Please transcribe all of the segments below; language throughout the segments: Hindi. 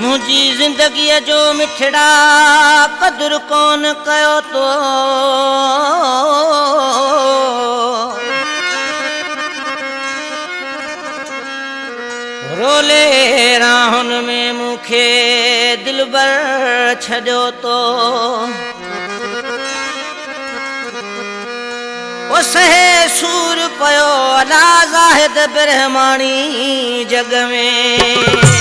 मुझी जिंदगी जो मिठड़ा कदर कौन कयो तो रोले राहुन में मुखे दिलबर छॾियो तो ओ सहे सूर पयो अला ज़ाहिद ब्रह्माणी जग में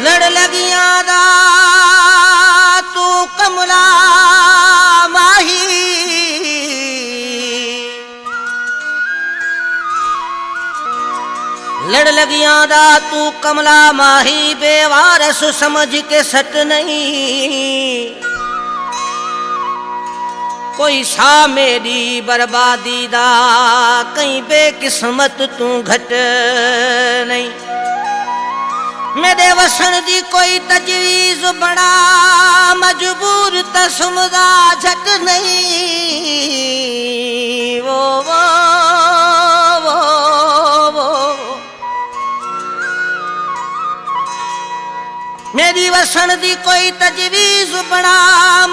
लड़ लगियां दा तू कमला माही लड़ लगियां दा तू कमला माही बेवारस समझ के सट नहीं कोई सा मेरी बर्बादी दा कहीं बेकिस्मत तू घट नहीं मेरे वसन दी कोई तजवीज बड़ा मजबूर तसमदा झट नहीं वो मेरी वसन दी कोई तजवीज बड़ा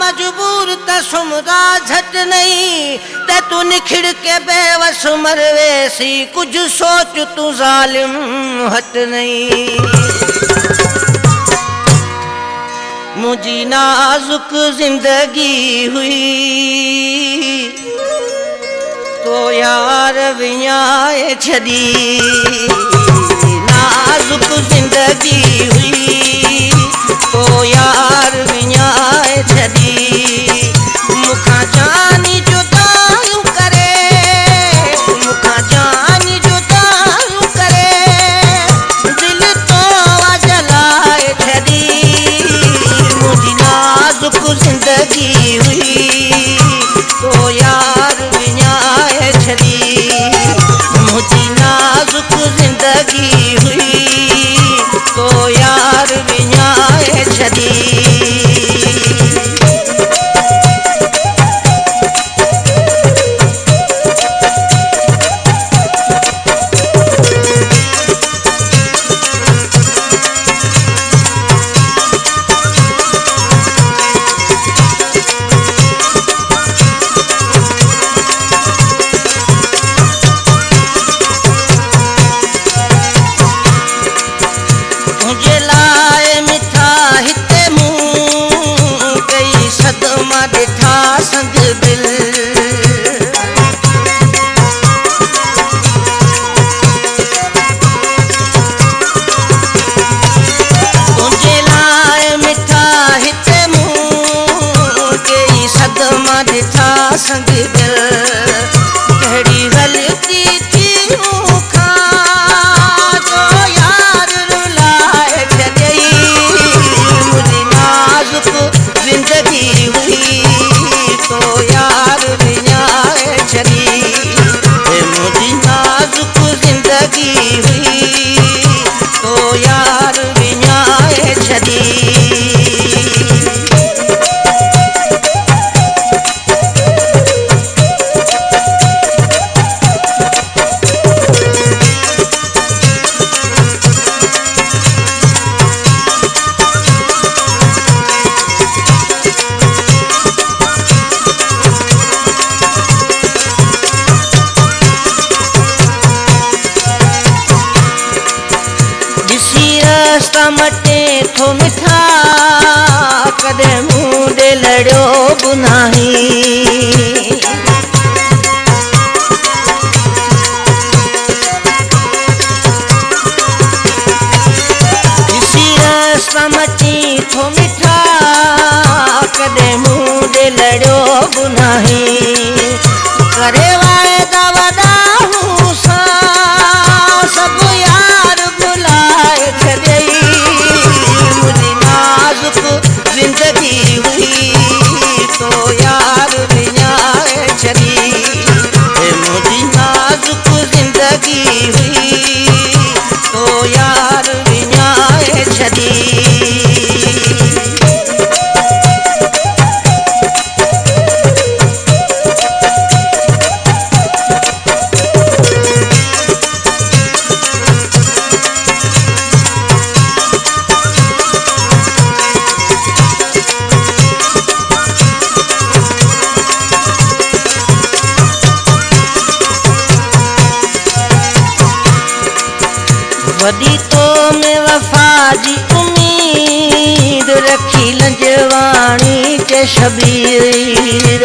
मजबूर तसमदा झट नहीं ते तू निखिड़ के बेवस मरवेसी कुछ सोच तू जालिम हट नहीं मुझी नाजुक जिंदगी हुई तो यार वियाए छदी नाजुक जिंदगी हुई तो यार वियाए छदी मुखा जानी जुदाई करे मुखा जानी जुदाई करे दिल तो जलाए छदी मुझी नाजुक जिंदगी हुई तो यार वियाए छदी मुझी नाजुक जिंदगी हुई तो यार वियाए छदी संग दिल कड़ी गलती थी मुखा जो यार रुलाए छॾई मुझी नाजुक जिंदगी हुई तो यार वियाए छॾी मुझी नाजुक जिंदगी हुई तो यार वियाए छॾी मटे थो मिठा कदे मुंडे लड़ो बुनाही इसी रास्ता मटी थो मिठा कदे मुंडे लड़ो बुनाही करे वायदा वदा हुसा सब यार बुलाए छॾई जिंदगी हुई तो यार वियाए छॾी मुझी नाजुक जिंदगी हुई तो यार वियाए छॾी वॾी तो में वफ़ा जी उम्मीद रखी लंजवाणी के शबीर।